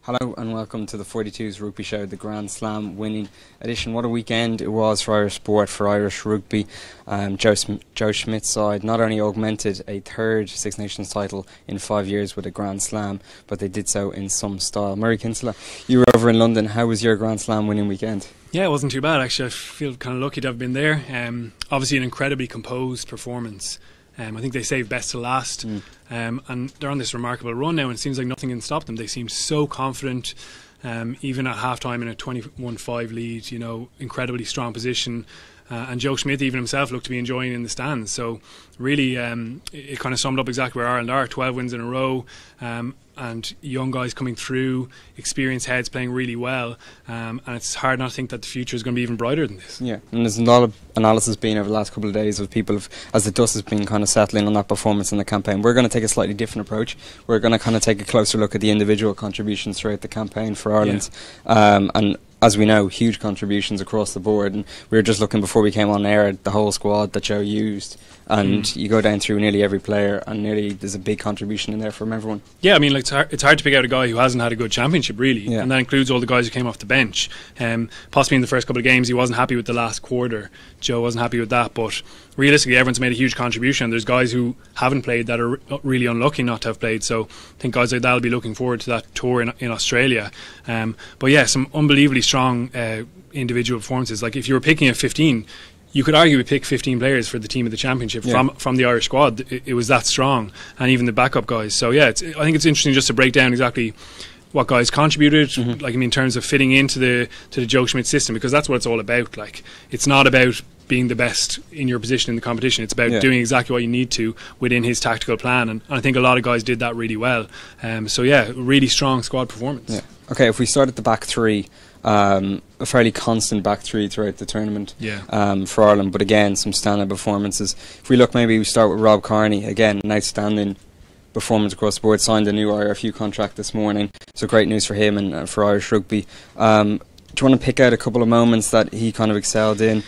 Hello and welcome to the 42's Rugby Show, the Grand Slam winning edition. What a weekend it was for Irish sport, for Irish rugby. Joe Schmidt's side not only augmented a third Six Nations title in 5 years with a Grand Slam, but they did so in some style. Murray Kinsella, you were over in London. How was your Grand Slam winning weekend? Yeah, it wasn't too bad actually. I feel kind of lucky to have been there. Obviously an incredibly composed performance. I think they saved best to last, and they're on this remarkable run now, and it seems like nothing can stop them. They seem so confident, even at half-time in a 21-5 lead, you know, incredibly strong position. And Joe Schmidt even himself looked to be enjoying in the stands. So really it kind of summed up exactly where Ireland are. 12 wins in a row, and young guys coming through, experienced heads playing really well, and it's hard not to think that the future is going to be even brighter than this. Yeah, and there's a lot of analysis being over the last couple of days of people as the dust has been kind of settling on that performance in the campaign. We're going to take a slightly different approach. We're going to kind of take a closer look at the individual contributions throughout the campaign for Ireland, and as we know, huge contributions across the board. And we were just looking before we came on air at the whole squad that Joe used, and you go down through nearly every player, and nearly there's a big contribution in there from everyone. Yeah, I mean, like, it's hard to pick out a guy who hasn't had a good championship, really, and that includes all the guys who came off the bench. Possibly in the first couple of games he wasn't happy with the last quarter. Joe wasn't happy with that, but realistically everyone's made a huge contribution. There's guys who haven't played that are really unlucky not to have played, so I think guys like that will be looking forward to that tour in Australia. But yeah, some unbelievably strong individual performances. Like, if you were picking a 15, you could argue we pick 15 players for the team of the championship from the Irish squad. It was that strong, and even the backup guys. So yeah, I think it's interesting just to break down exactly what guys contributed, like, I mean, in terms of fitting into the Joe Schmidt system, because that's what it's all about. Like, it's not about being the best in your position in the competition. It's about doing exactly what you need to within his tactical plan, and I think a lot of guys did that really well. So yeah, really strong squad performance. Yeah. Okay, if we start at the back three, a fairly constant back three throughout the tournament for Ireland, but again, some standout performances. If we look, maybe we start with Rob Kearney. Again, an outstanding performance across the board. Signed a new IRFU contract this morning, so great news for him and for Irish rugby. Do you want to pick out a couple of moments that he kind of excelled in?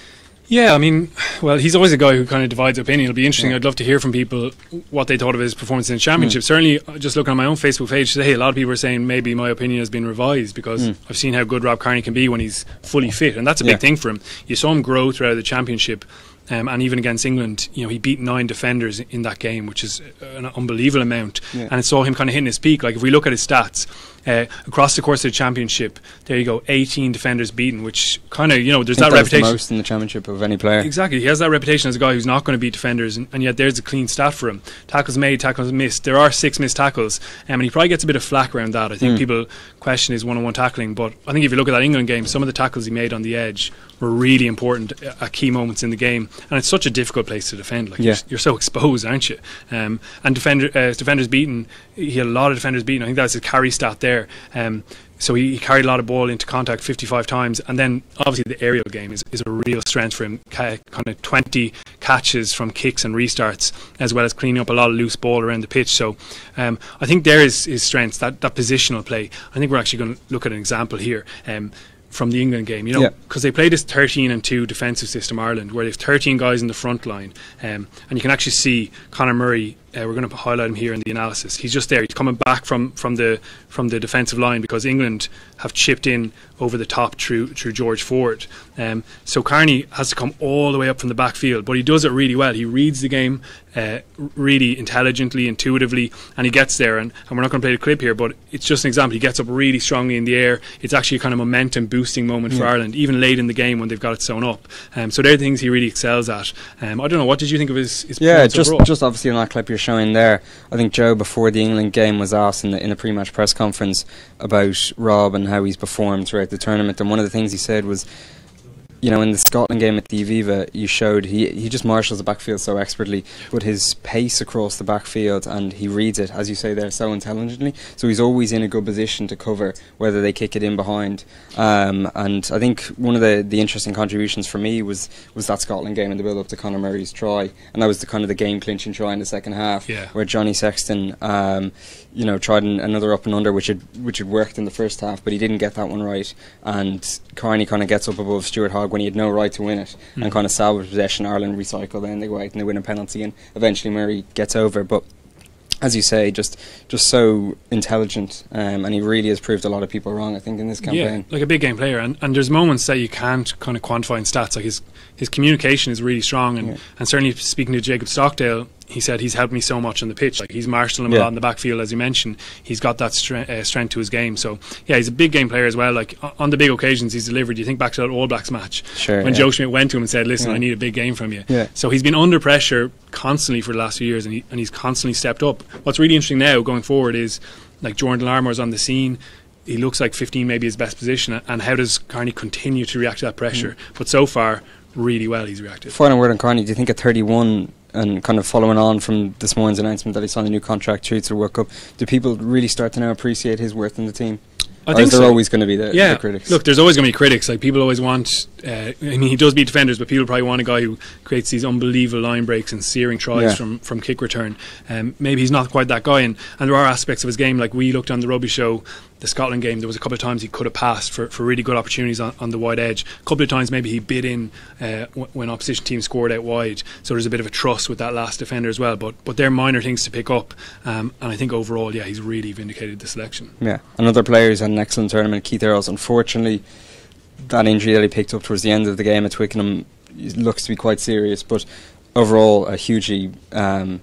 Yeah, I mean, well, he's always a guy who kind of divides opinion. It'll be interesting. I'd love to hear from people what they thought of his performance in the championship. Certainly, just looking on my own Facebook page today, a lot of people are saying maybe my opinion has been revised, because I've seen how good Rob Kearney can be when he's fully fit, and that's a big thing for him. You saw him grow throughout the championship. And even against England, you know, he beat 9 defenders in that game, which is an unbelievable amount. And it saw him kind of hitting his peak. Like, if we look at his stats across the course of the championship, there you go, 18 defenders beaten, which kind of, you know, there's that reputation. The most in the championship of any player. Exactly, he has that reputation as a guy who's not going to beat defenders, and yet there's a clean stat for him. Tackles made, tackles missed. There are 6 missed tackles, and he probably gets a bit of flack around that. I think people question his one-on-one tackling, but I think if you look at that England game, some of the tackles he made on the edge were really important at key moments in the game, and it's such a difficult place to defend. Like, you're so exposed, aren't you? And defenders beaten, he had a lot of defenders beaten. I think that's his carry stat there. So he carried a lot of ball into contact 55 times, and then obviously the aerial game is a real strength for him. Kind of 20 catches from kicks and restarts, as well as cleaning up a lot of loose ball around the pitch. So I think there is his strengths, that positional play. I think we're actually going to look at an example here from the England game, you know, because they play this 13-2 defensive system, Ireland, where they have 13 guys in the front line, and you can actually see Conor Murray. We're going to highlight him here in the analysis. He's just there. He's coming back from the defensive line, because England have chipped in over the top through George Ford. So Kearney has to come all the way up from the backfield, but he does it really well. He reads the game really intelligently, intuitively, and he gets there. And we're not going to play the clip here, but it's just an example. He gets up really strongly in the air. It's actually a kind of momentum boosting moment for Ireland, even late in the game when they've got it sewn up. So they're the things he really excels at. I don't know, what did you think of his performance overall? Just obviously on that clip you're showing there, I think Joe, before the England game, was asked in the pre-match press conference about Rob and how he's performed throughout the tournament, and one of the things he said was, you know, in the Scotland game at the Aviva, you showed he just marshals the backfield so expertly, but his pace across the backfield, and he reads it, as you say there, so intelligently, so he's always in a good position to cover whether they kick it in behind. And I think one of the interesting contributions for me was that Scotland game and the build up to Conor Murray's try, and that was the kind of the game clinching try in the second half, where Johnny Sexton you know, tried another up and under which had worked in the first half, but he didn't get that one right, and Kearney kind of gets up above Stuart Hogg when he had no right to win it, and kind of salvage possession. Ireland recycle, then they go out and they win a penalty, and eventually Murray gets over. But as you say, just so intelligent, and he really has proved a lot of people wrong, I think, in this campaign. Yeah, like a big game player, and there's moments that you can't kind of quantify in stats. Like his communication is really strong, and certainly speaking to Jacob Stockdale, he said he's helped me so much on the pitch. Like he's marshalling him a lot in the backfield, as you mentioned. He's got that strength to his game. So yeah, he's a big game player as well. Like on the big occasions he's delivered. You think back to that All Blacks match when Joe Schmidt went to him and said, "Listen, I need a big game from you." So he's been under pressure constantly for the last few years, and he's constantly stepped up. What's really interesting now going forward is like Jordan Larmour's on the scene. He looks like 15 maybe his best position, and how does Carney continue to react to that pressure? But so far, really well he's reacted. Final word on Carney. Do you think at 31, and kind of following on from this morning's announcement that he signed a new contract through to the World Cup, do people really start to now appreciate his worth in the team? I think there always going to be the critics? Look, there's always going to be critics. Like people always want. I mean, he does beat defenders, but people probably want a guy who creates these unbelievable line breaks and searing tries from kick return. Maybe he's not quite that guy, and there are aspects of his game. Like we looked on the Rugby Show, the Scotland game. There was a couple of times he could have passed for really good opportunities on the wide edge. A couple of times maybe he bid in when opposition teams scored out wide. So there's a bit of a trust with that last defender as well. But they're minor things to pick up, and I think overall, he's really vindicated the selection. Yeah, another player who's had an excellent tournament, Keith Earls. Unfortunately, that injury that he picked up towards the end of the game at Twickenham looks to be quite serious, but overall a hugely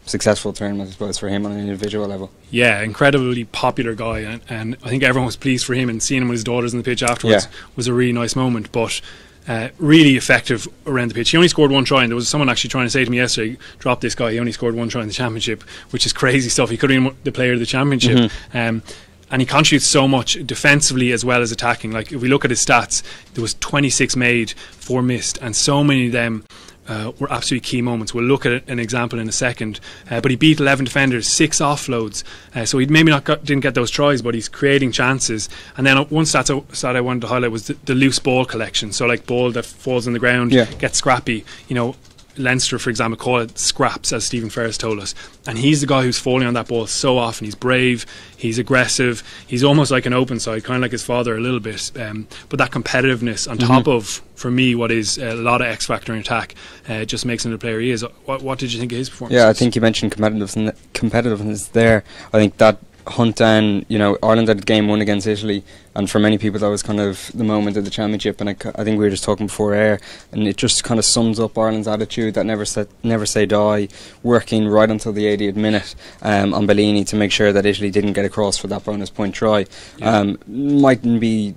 successful tournament, I suppose, for him on an individual level. Yeah, incredibly popular guy, and I think everyone was pleased for him, and seeing him with his daughters on the pitch afterwards was a really nice moment. But really effective around the pitch. He only scored one try, and there was someone actually trying to say to me yesterday, drop this guy, he only scored one try in the championship, which is crazy stuff. He could have been the player of the championship. And he contributes so much defensively as well as attacking. Like if we look at his stats, there was 26 made, 4 missed, and so many of them were absolutely key moments. We'll look at an example in a second. But he beat 11 defenders, 6 offloads. So he maybe didn't get those tries, but he's creating chances. And then one stat I wanted to highlight was the loose ball collection. So like ball that falls on the ground, gets scrappy. You know, Leinster, for example, call it scraps, as Stephen Ferris told us, and he's the guy who's falling on that ball so often. He's brave, he's aggressive, he's almost like an open side, kind of like his father a little bit, but that competitiveness on top of, for me, what is a lot of X factor in attack, just makes him the player he is. What did you think of his performance? Yeah, I think you mentioned competitiveness there. I think that hunt down, Ireland had game 1 against Italy, and for many people that was kind of the moment of the championship, and I think we were just talking before air, and it just kind of sums up Ireland's attitude, that never say die, working right until the 80th minute on Bellini to make sure that Italy didn't get across for that bonus point try. Mightn't be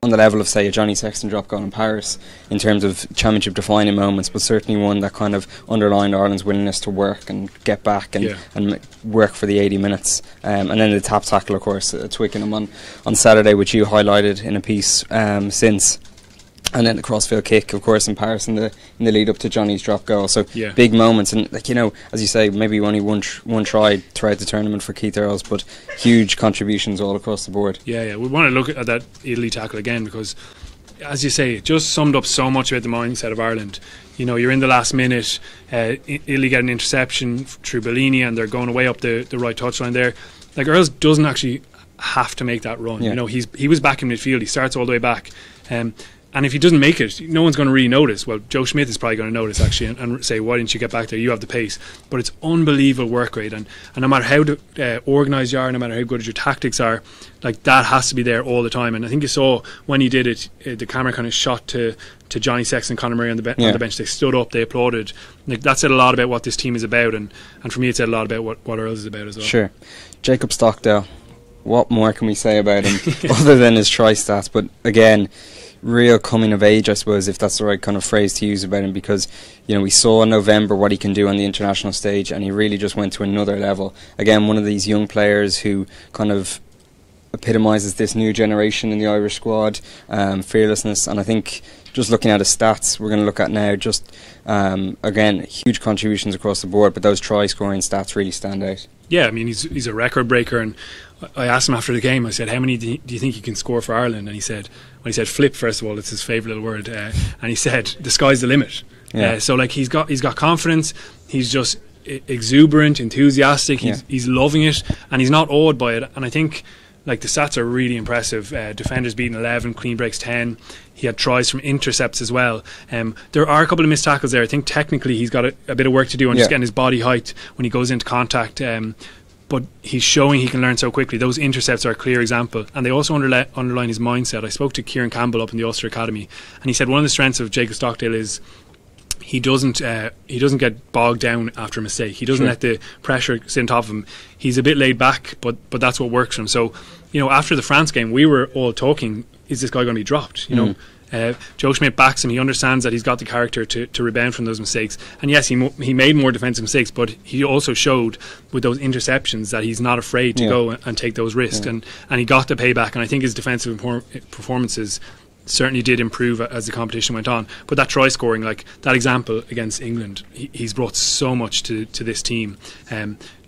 on the level of, say, a Johnny Sexton drop goal in Paris in terms of championship defining moments, but certainly one that kind of underlined Ireland's willingness to work and get back and work for the 80 minutes. And then the tap tackle, of course, at Twickenham on Saturday, which you highlighted in a piece since. And then the crossfield kick, of course, in Paris in the lead up to Johnny's drop goal. So big moments, and as you say, maybe only one try throughout the tournament for Keith Earls, but huge contributions all across the board. We want to look at that Italy tackle again, because, as you say, it just summed up so much about the mindset of Ireland. You're in the last minute, Italy get an interception through Bellini, and they're going away up the right touchline there. Like, Earls doesn't actually have to make that run. He was back in midfield. He starts all the way back. And if he doesn't make it, no one's going to really notice. Well, Joe Schmidt is probably going to notice, actually, and say, why didn't you get back there? You have the pace. But it's unbelievable work rate. And no matter how organised you are, no matter how good your tactics are, like, that has to be there all the time. And I think you saw when he did it, the camera kind of shot to Johnny Sexton and Conor Murray on the bench. They stood up, they applauded. Like, that said a lot about what this team is about. And for me, it said a lot about what Earls is about as well. Sure. Jacob Stockdale, what more can we say about him other than his try stats? But again, real coming of age, I suppose, if that's the right kind of phrase to use about him, because we saw in November what he can do on the international stage, and he really just went to another level. Again, one of these young players who kind of epitomises this new generation in the Irish squad, fearlessness. And I think, just looking at his stats, we're going to look at now, just again, huge contributions across the board, but those try scoring stats really stand out. Yeah, I mean, he's a record breaker, and I asked him after the game, I said, how many do you think you can score for Ireland? And he said flip, first of all, it's his favourite little word, and he said the sky's the limit. So like, he's got confidence, he's just exuberant, enthusiastic, he's loving it, and he's not awed by it. And I think, like, the stats are really impressive. Defenders beaten 11, clean breaks 10. He had tries from intercepts as well. There are a couple of missed tackles there. I think technically he's got a bit of work to do on just getting his body height when he goes into contact. but he's showing he can learn so quickly. Those intercepts are a clear example, and they also underline his mindset. I spoke to Kieran Campbell up in the Ulster Academy, and he said one of the strengths of Jacob Stockdale is he doesn't get bogged down after a mistake. He doesn't let the pressure sit on top of him. He's a bit laid back, but that's what works for him. So, you know, after the France game, we were all talking, is this guy going to be dropped? You know, Joe Schmidt backs him. He understands that he's got the character to rebound from those mistakes. And yes, he made more defensive mistakes, but he also showed with those interceptions that he's not afraid to go and take those risks. And he got the payback. And I think his defensive performances certainly did improve as the competition went on. But that try scoring, like that example against England, he's brought so much to this team.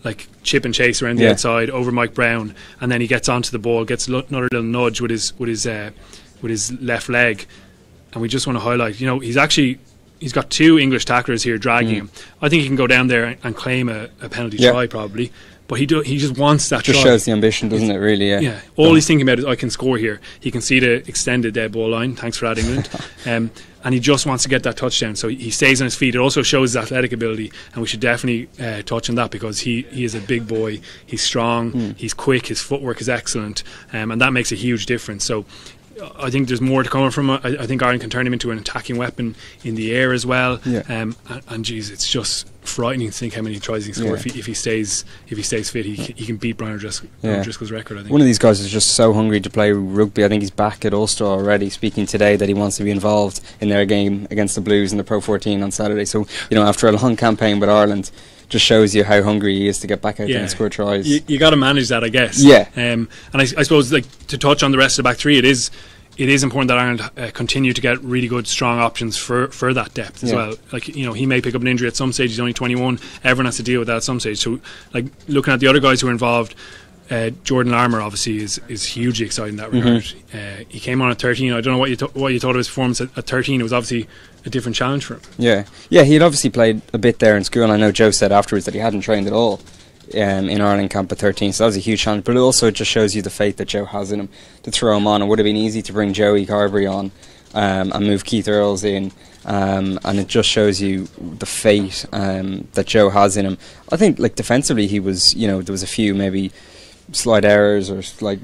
Like chip and chase around the outside over Mike Brown, and then he gets onto the ball, gets another little nudge with his left leg, and we just want to highlight, you know, he's got two English tacklers here dragging him. I think he can go down there and claim a penalty try probably, but he just wants that just try. Shows the ambition, doesn't it, really? Yeah. All he's thinking about is, I can score here. He can see the extended dead ball line, thanks for that, England. And he just wants to get that touchdown, so he stays on his feet. It also shows his athletic ability, and we should definitely touch on that, because he is a big boy. He's strong, he's quick, his footwork is excellent, and that makes a huge difference. So I think there's more to come from him. I think Ireland can turn him into an attacking weapon in the air as well. And geez, it's just frightening to think how many tries he can score if he stays fit. He can beat Brian O'Driscoll's record, I think. One of these guys is just so hungry to play rugby. I think he's back at Ulster already, speaking today that he wants to be involved in their game against the Blues in the Pro 14 on Saturday. So, you know, after a long campaign with Ireland, just shows you how hungry he is to get back out there and score tries. You got to manage that, I guess. And I suppose, like, to touch on the rest of the back three, it is important that Ireland continue to get really good, strong options for that depth as well. Like, you know, he may pick up an injury at some stage. He's only 21. Everyone has to deal with that at some stage. So, like, looking at the other guys who are involved, Jordan Larmour obviously is hugely exciting in that regard. He came on at 13. I don't know what you thought of his performance at 13. It was obviously a different challenge for him. Yeah, he had obviously played a bit there in school, and I know Joe said afterwards that he hadn't trained at all in Ireland camp at 13, so that was a huge challenge. But it also just shows you the faith that Joe has in him to throw him on. It would have been easy to bring Joey Carberry on and move Keith Earls in, and it just shows you the faith that Joe has in him. I think, like, defensively he was, you know, there was a few maybe slight errors or like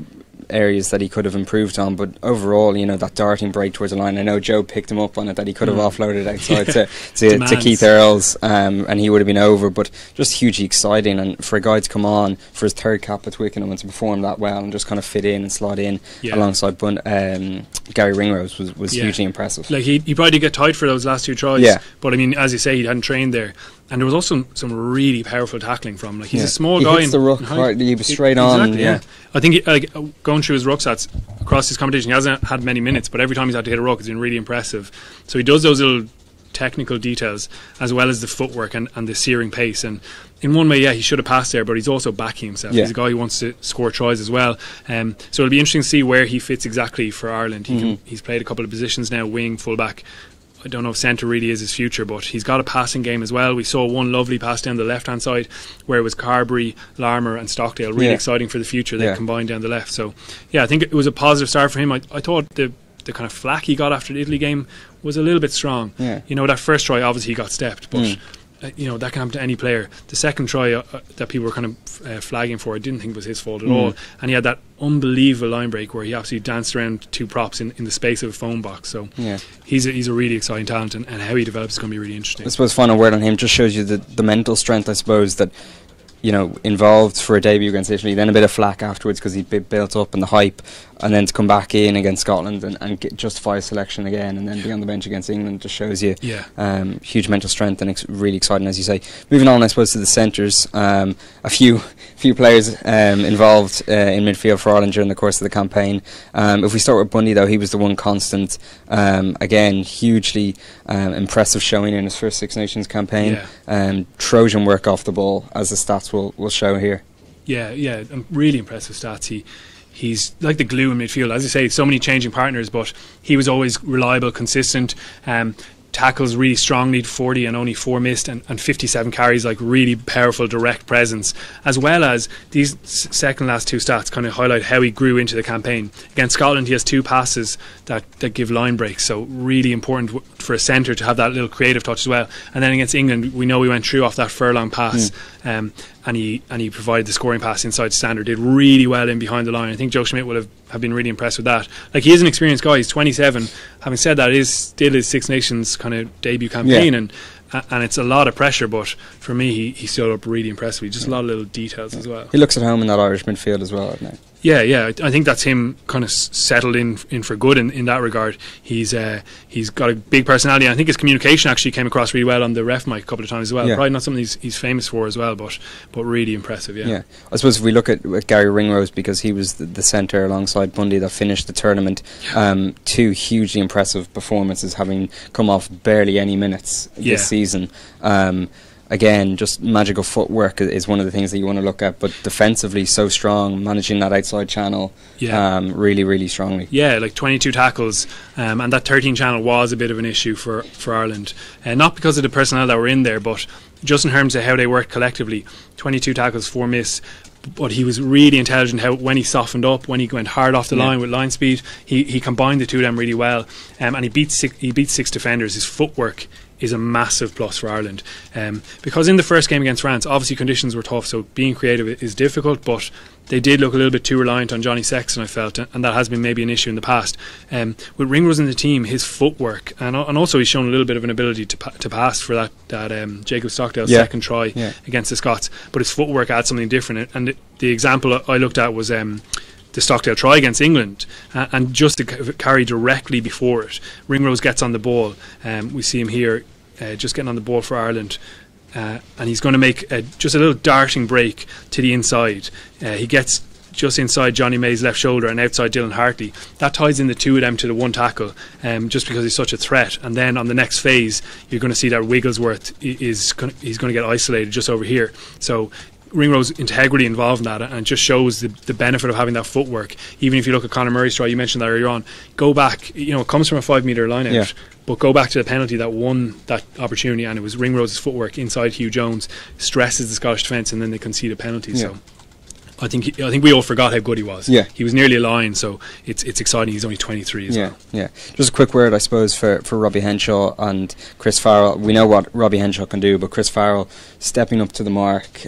areas that he could have improved on, but overall, you know, that darting break towards the line, I know Joe picked him up on it, that he could have offloaded outside to Keith Earls, and he would have been over. But just hugely exciting, and for a guy to come on for his third cap at Twickenham and to perform that well and just kind of fit in and slot in alongside Gary Ringrose was hugely impressive. Like, he probably did get tight for those last two tries, but I mean, as you say, he hadn't trained there. And there was also some really powerful tackling from him. Like, he's a small guy. He hits the ruck hard. He was straight on. I think going through his ruck stats across his competition, he hasn't had many minutes, but every time he's had to hit a ruck, it's been really impressive. So he does those little technical details as well as the footwork and the searing pace. And in one way, he should have passed there, but he's also backing himself. He's a guy who wants to score tries as well. So it'll be interesting to see where he fits exactly for Ireland. He's played a couple of positions now, wing, fullback. I don't know if centre really is his future, but he's got a passing game as well. We saw one lovely pass down the left hand side where it was Carberry, Larmour and Stockdale. Really exciting for the future. They combined down the left. So I think it was a positive start for him. I thought the kind of flack he got after the Italy game was a little bit strong. You know, that first try, obviously he got stepped, but you know, that can happen to any player. The second try that people were kind of flagging for, I didn't think was his fault at all. And he had that unbelievable line break where he absolutely danced around two props in the space of a phone box. So he's a really exciting talent, and how he develops is going to be really interesting. I suppose final word on him just shows you the mental strength, I suppose, that, you know, involved for a debut against Italy, then a bit of flack afterwards because he'd been built up in the hype, and then to come back in against Scotland and justify a selection again, and then be on the bench against England just shows you huge mental strength, and really exciting, as you say. Moving on, I suppose, to the centres, a few players involved in midfield for Ireland during the course of the campaign. If we start with Bundy, though, he was the one constant. Again, hugely impressive showing in his first Six Nations campaign. Trojan work off the ball, as the stats will show here. Really impressive stats. He's like the glue in midfield. As I say, so many changing partners, but he was always reliable, consistent. Tackles really strongly, 40 and only 4 missed, and 57 carries, like really powerful direct presence, as well as these second last two stats kind of highlight how he grew into the campaign. Against Scotland, he has 2 passes that give line breaks, so really important for a centre to have that little creative touch as well. And then against England, we know we went through off that furlong pass and he provided the scoring pass inside standard, did really well in behind the line. I think Joe Schmidt will have been really impressed with that. Like, he is an experienced guy, he's 27. Having said that, it is still his Six Nations kind of debut campaign, and it's a lot of pressure, but for me he stood up really impressively. Just a lot of little details as well. He looks at home in that Irish midfield as well, doesn't he? Yeah, I think that's him kind of settled in for good in that regard. He's got a big personality, and I think his communication actually came across really well on the ref mic a couple of times as well. Probably not something he's famous for as well, but really impressive. Yeah. I suppose if we look at Gary Ringrose, because he was the centre alongside Bundy that finished the tournament, two hugely impressive performances, having come off barely any minutes this season. Again, just magical footwork is one of the things that you want to look at, but defensively so strong, managing that outside channel really, really strongly. Yeah, like 22 tackles, and that 13 channel was a bit of an issue for Ireland. Not because of the personnel that were in there, but just in terms of how they worked collectively. 22 tackles, 4 miss. But he was really intelligent how when he softened up, when he went hard off the line with line speed, he combined the two of them really well, and he beat 6 defenders. His footwork is a massive plus for Ireland, because in the first game against France, obviously conditions were tough, so being creative is difficult, but they did look a little bit too reliant on Johnny Sexton, I felt, and that has been maybe an issue in the past. With Ringrose in the team, his footwork, and also he's shown a little bit of an ability to pass for that Jacob Stockdale second try against the Scots, but his footwork adds something different. And the example I looked at was the Stockdale try against England, and just to carry directly before it, Ringrose gets on the ball. We see him here just getting on the ball for Ireland, and he's going to make just a little darting break to the inside. He gets just inside Johnny May's left shoulder and outside Dylan Hartley. That ties in the two of them to the one tackle, just because he's such a threat. And then on the next phase, you're going to see that Wigglesworth he's going to get isolated just over here. So Ringrose integrity involved in that, and it just shows the benefit of having that footwork. Even if you look at Conor Murray's try, you mentioned that earlier on, go back, it comes from a 5 metre line out, but go back to the penalty that won that opportunity, and it was Ringrose's footwork inside Hugh Jones, stresses the Scottish defence, and then they concede a penalty. So I think we all forgot how good he was. He was nearly a line, so it's exciting. He's only 23 as well. Just a quick word, I suppose, for Robbie Henshaw and Chris Farrell. We know what Robbie Henshaw can do, but Chris Farrell stepping up to the mark.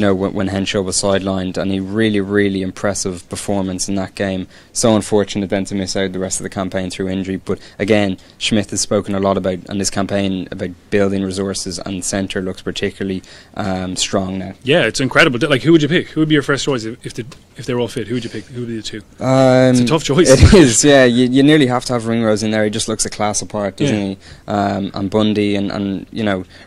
When Henshaw was sidelined, and he really, really impressive performance in that game. So unfortunate then to miss out the rest of the campaign through injury. But again, Schmidt has spoken a lot about on this campaign about building resources, and centre looks particularly strong now. Yeah, it's incredible. Like, who would you pick? Who would be your first choice if they're all fit? Who would you pick? Who would be the two? It's a tough choice. It is. Yeah, you nearly have to have Ringrose in there. He just looks a class apart, doesn't he? And Bundy and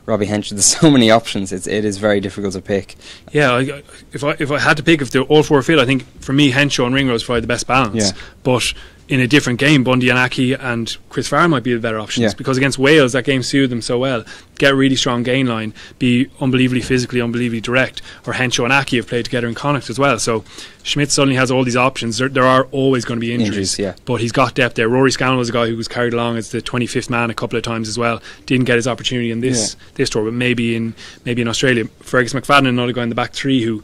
Robbie Henshaw. There's so many options. It is very difficult to pick. Yeah, if I had to pick, if they're all four fit, I think for me Henshaw and Ringrose probably the best balance. But in a different game, Bundy and Aki and Chris Farrell might be the better options, because against Wales that game suited them so well. Get a really strong gain line, be unbelievably physically, unbelievably direct. Or Henshaw and Aki have played together in Connacht as well. So Schmidt suddenly has all these options. There are always going to be injuries, but he's got depth there. Rory Scannell was a guy who was carried along as the 25th man a couple of times as well. Didn't get his opportunity in this tour, but maybe in Australia. Fergus McFadden, another guy in the back three who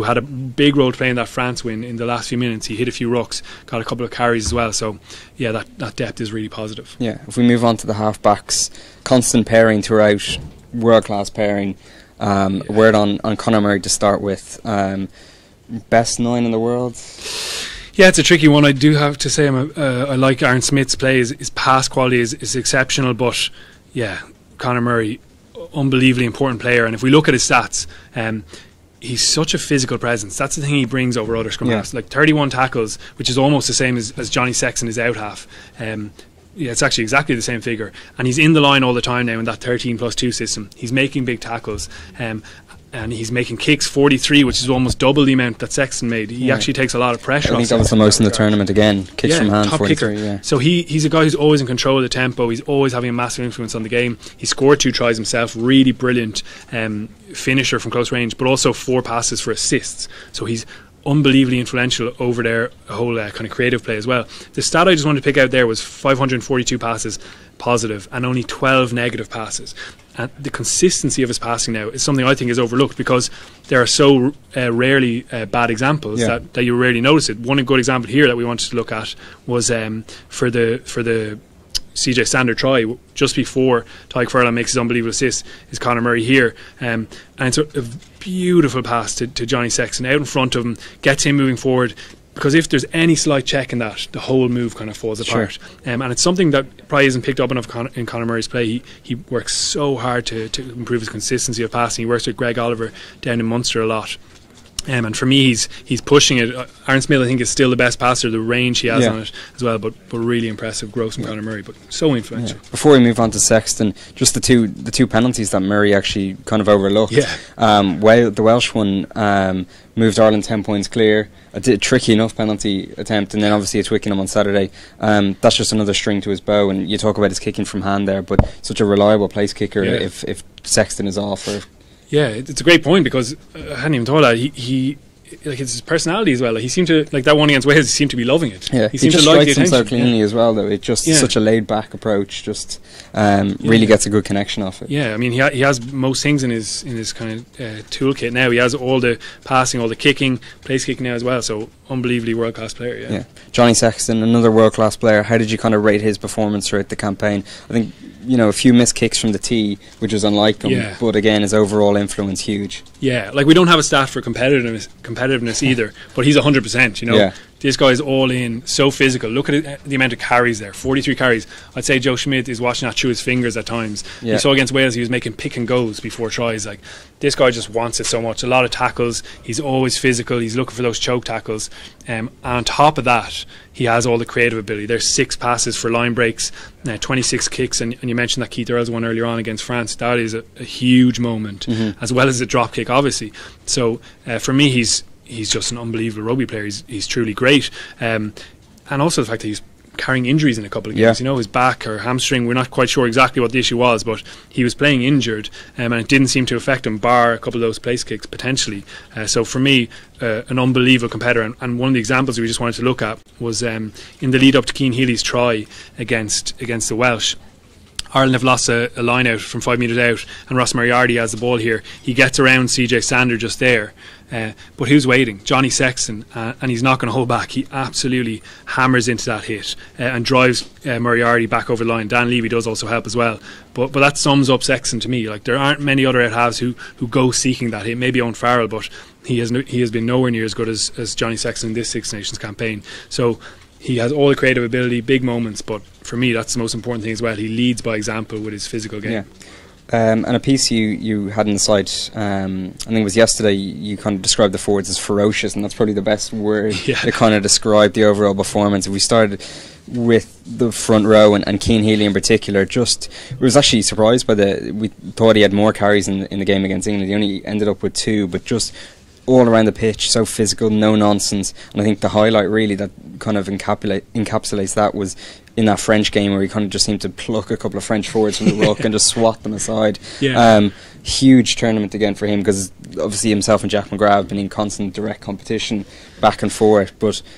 had a big role to play in that France win in the last few minutes. He hit a few rucks, got a couple of carries as well. So that depth is really positive. If we move on to the half-backs, constant pairing throughout, world-class pairing. A word on Conor Murray to start with. Best 9 in the world? Yeah, it's a tricky one. I do have to say I like Aaron Smith's play. His pass quality is exceptional, but Conor Murray, unbelievably important player. And if we look at his stats, he's such a physical presence. That's the thing he brings over other scrum halves. Like 31 tackles, which is almost the same as Johnny Sexton, his out half. It's actually exactly the same figure. And he's in the line all the time now in that 13+2 system. He's making big tackles. And he's making kicks 43, which is almost double the amount that Sexton made. He actually takes a lot of pressure. I think that was the most in the tournament again. Kicks from hand, 43. So he's a guy who's always in control of the tempo. He's always having a massive influence on the game. He scored 2 tries himself. Really brilliant finisher from close range, but also 4 passes for assists. So he's unbelievably influential over their whole kind of creative play as well. The stat I just wanted to pick out there was 542 passes positive and only 12 negative passes. And the consistency of his passing now is something I think is overlooked, because there are so rarely bad examples that you rarely notice it. One good example here that we wanted to look at was for the CJ Sander try just before Tyke Furlong makes his unbelievable assist is Conor Murray here, and it's a beautiful pass to Johnny Sexton out in front of him, gets him moving forward, because if there's any slight check in that, the whole move kind of falls apart. Sure. And it's something that probably isn't picked up enough in Conor Murray's play. He works so hard to improve his consistency of passing. He works with Greg Oliver down in Munster a lot. And for me, he's pushing it. Aaron Smith, I think, is still the best passer. The range he has on it as well, but really impressive growth from Conor Murray, but so influential. Before we move on to Sexton, just the two penalties that Murray actually kind of overlooked. The Welsh one moved Ireland 10 points clear. A tricky enough penalty attempt, and then obviously a Twickenham on Saturday. That's just another string to his bow. And you talk about his kicking from hand there, but such a reliable place kicker if Sexton is off. Yeah, it's a great point, because I hadn't even thought that. He like, it's his personality as well. Like, he seemed to, like that one against Wales, he seemed to be loving it. Yeah, he seemed just to like strikes the him so attention. cleanly as well, though. It just such a laid back approach. Just really gets a good connection off it. Yeah, I mean, he has most things in his kind of toolkit now. He has all the passing, all the kicking, place kicking now as well. So unbelievably world class player. Yeah. Johnny Sexton, another world class player. How did you kind of rate his performance throughout the campaign? I think, a few missed kicks from the tee, which was unlike him, but again, his overall influence huge. Yeah, like we don't have a stat for competitiveness either, but he's 100%. This guy is all in, so physical. Look at the amount of carries there, 43 carries. I'd say Joe Schmidt is watching that through his fingers at times. You saw against Wales, he was making pick and goes before tries. Like, this guy just wants it so much. A lot of tackles, he's always physical, he's looking for those choke tackles. And on top of that, he has all the creative ability. There's 6 passes for line breaks, 26 kicks, and you mentioned that Keith Earls one earlier on against France. That is a huge moment, as well as a drop kick, obviously. So for me, he's just an unbelievable rugby player. He's truly great, and also the fact that he's carrying injuries in a couple of games. His back or hamstring, we're not quite sure exactly what the issue was, but he was playing injured, and it didn't seem to affect him, bar a couple of those place kicks potentially. So for me, an unbelievable competitor, and one of the examples we just wanted to look at was in the lead up to Cian Healy's try against the Welsh. Ireland have lost a line out from 5 metres out, and Ross Moriarty has the ball here. He gets around CJ Sander just there, but who's waiting? Johnny Sexton, and he's not going to hold back. He absolutely hammers into that hit and drives Moriarty back over the line. Dan Levy does also help as well, but that sums up Sexton to me. Like, there aren't many other out halves who go seeking that hit. Maybe Owen Farrell, but he has been nowhere near as good as Johnny Sexton in this Six Nations campaign. So he has all the creative ability, big moments, but for me, that's the most important thing as well. He leads by example with his physical game. And a piece you had in the site, I think it was yesterday, you kind of described the forwards as ferocious, and that's probably the best word to kind of describe the overall performance. If we started with the front row and Cian Healy in particular, was actually surprised by we thought he had more carries in the game against England. He only ended up with 2, but just all around the pitch, so physical, no nonsense. And I think the highlight really that kind of encapsulates that was in that French game, where he kind of just seemed to pluck a couple of French forwards from the ruck and just swat them aside. Huge tournament again for him, because obviously himself and Jack McGrath have been in constant direct competition back and forth.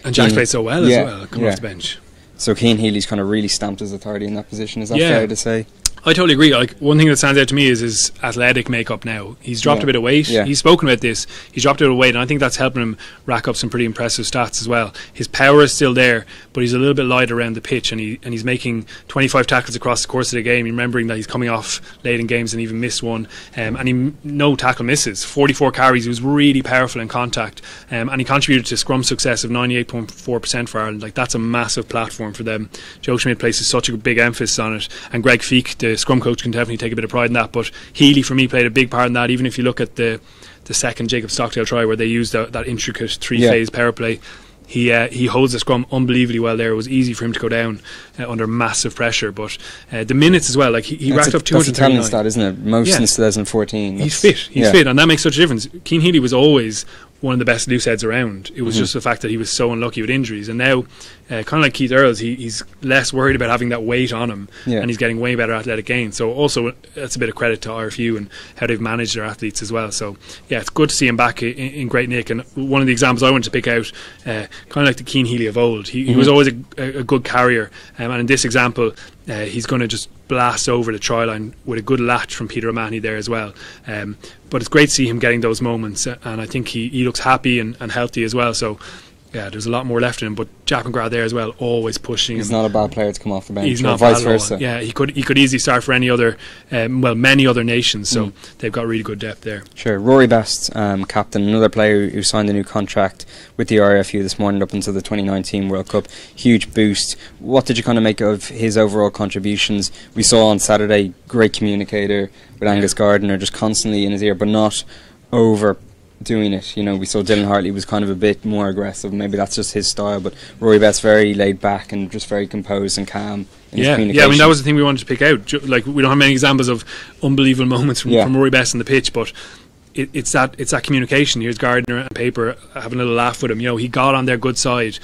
And Jack played so well as well, coming off the bench. So Cian Healy's kind of really stamped his authority in that position. Is that fair to say? I totally agree. Like, one thing that stands out to me is his athletic makeup now. He's dropped a bit of weight. He's spoken about this. He's dropped a bit of weight, and I think that's helping him rack up some pretty impressive stats as well. His power is still there, but he's a little bit light around the pitch, and he's making 25 tackles across the course of the game, remembering that he's coming off late in games and even missed one, and he no tackle misses. 44 carries. He was really powerful in contact, and he contributed to scrum success of 98.4% for Ireland. Like, that's a massive platform for them. Joe Schmidt places such a big emphasis on it, and Greg Feek, the scrum coach, can definitely take a bit of pride in that. But Healy, for me, played a big part in that. Even if you look at the second Jacob Stockdale try, where they used that intricate 3-phase power play, he holds the scrum unbelievably well there. It was easy for him to go down under massive pressure, but the minutes as well, like he racked up 239. That's a talent stat, isn't it? Most since 2014. He's fit, and that makes such a difference. Cian Healy was always one of the best loose heads around. It was just the fact that he was so unlucky with injuries, and now kind of like Keith Earls, he's less worried about having that weight on him, and he's getting way better athletic gain. So also that's a bit of credit to RFU and how they've managed their athletes as well. So it's good to see him back in great nick. And one of the examples I wanted to pick out, kind of like the Cian Healy of old, he was always a good carrier, and in this example he's going to just blast over the try line with a good latch from Peter O'Mahony there as well. But it's great to see him getting those moments, and I think he looks happy and healthy as well. So Yeah, there's a lot more left in him, but Jack McGrath there as well, always pushing him. He's not a bad player to come off the bench. He's not vice versa. Yeah, he could easily start for any other, many other nations. So they've got really good depth there. Sure. Rory Best, captain, another player who signed a new contract with the RFU this morning up until the 2019 World Cup. Huge boost. What did you kind of make of his overall contributions? We saw on Saturday, great communicator with Angus Gardner, just constantly in his ear, but not overdoing it. You know, we saw Dylan Hartley was kind of a bit more aggressive. Maybe that's just his style, but Rory Best very laid back and just very composed and calm in his communication. Yeah, I mean, that was the thing we wanted to pick out. Like, we don't have many examples of unbelievable moments from Rory Best on the pitch, but it's that communication. Here's Gardner and Paper having a little laugh with him. You know, he got on their good side,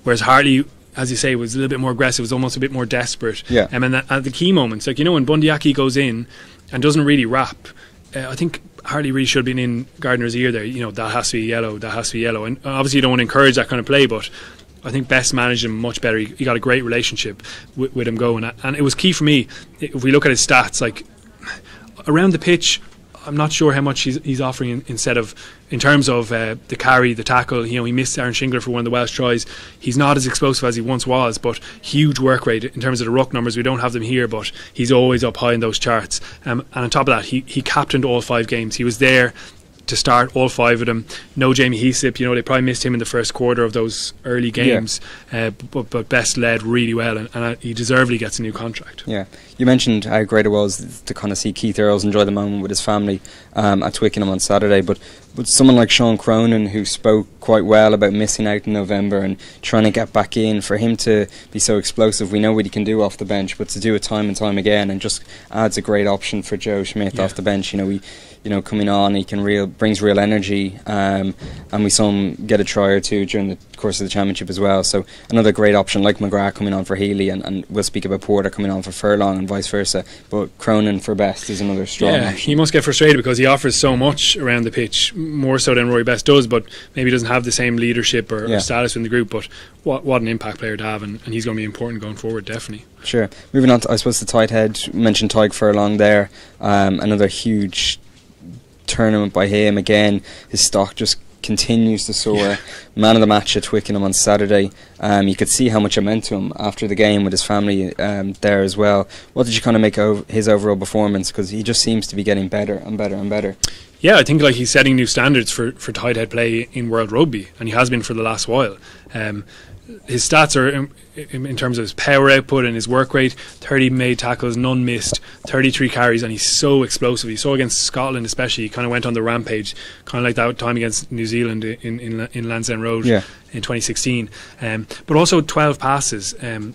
whereas Hartley, as you say, was a little bit more aggressive, was almost a bit more desperate. Yeah. And at the key moments, like, you know, when Bundyaki goes in and doesn't really rap, I think Hartley really should have been in Gardner's ear there. You know, that has to be yellow, that has to be yellow. And obviously you don't want to encourage that kind of play, but I think Best managed him much better. He got a great relationship with him going. And it was key for me, if we look at his stats, like, around the pitch, I'm not sure how much he's offering in terms of the carry, the tackle. You know, he missed Aaron Shingler for one of the Welsh tries. He's not as explosive as he once was, but huge work rate in terms of the ruck numbers. We don't have them here, but he's always up high in those charts. And on top of that, he captained all 5 games. He was there to start all 5 of them. No Jamie Heaslip, you know, they probably missed him in the first quarter of those early games, but Best led really well, and he deservedly gets a new contract. Yeah, you mentioned how great it was to kind of see Keith Earls enjoy the moment with his family at Twickenham on Saturday, but someone like Sean Cronin, who spoke quite well about missing out in November and trying to get back in, for him to be so explosive, we know what he can do off the bench, but to do it time and time again, and just adds a great option for Joe Schmidt off the bench. You know, coming on, he brings real energy, and we saw him get a try or two during the course of the championship as well. So another great option, like McGrath coming on for Healy, and we'll speak about Porter coming on for Furlong and vice versa. But Cronin for Best is another strong option. He must get frustrated because he offers so much around the pitch, more so than Rory Best does, but maybe doesn't have the same leadership or status in the group. But what an impact player to have, and he's going to be important going forward, definitely. Sure. Moving on to, I suppose, the tight head. You mentioned Tyg Furlong there, another huge tournament by him. Again, his stock just continues to soar. Man of the match at Twickenham on Saturday. You could see how much it meant to him after the game with his family there as well. What did you kind of make of his overall performance? Because he just seems to be getting better and better and better. Yeah, I think like he's setting new standards for tight head play in world rugby, and he has been for the last while. His stats are, in terms of his power output and his work rate, 30 made tackles, none missed, 33 carries, and he's so explosive. You saw against Scotland especially, he kind of went on the rampage, kind of like that time against New Zealand in Lansdowne Road in 2016. But also 12 passes, and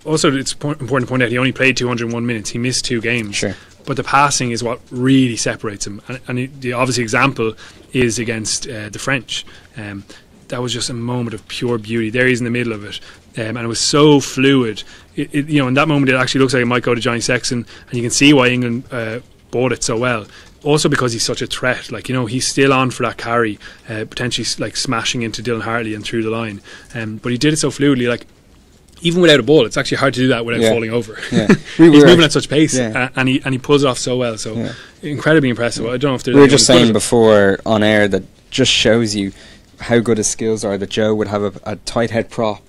also it's important to point out he only played 201 minutes. He missed 2 games. Sure. But the passing is what really separates him, and the obvious example is against the French. That was just a moment of pure beauty. There he's in the middle of it, and it was so fluid. You know, in that moment it actually looks like it might go to Johnny Sexton, and you can see why England bought it so well. Also because he's such a threat. Like, you know, he's still on for that carry, potentially like smashing into Dylan Hartley and through the line. But he did it so fluidly, like, even without a ball, it's actually hard to do that without falling over. Yeah. He's moving at such pace, and he pulls it off so well. So incredibly impressive. I don't know if there's. We were just saying before on air that just shows you how good his skills are, that Joe would have a tight head prop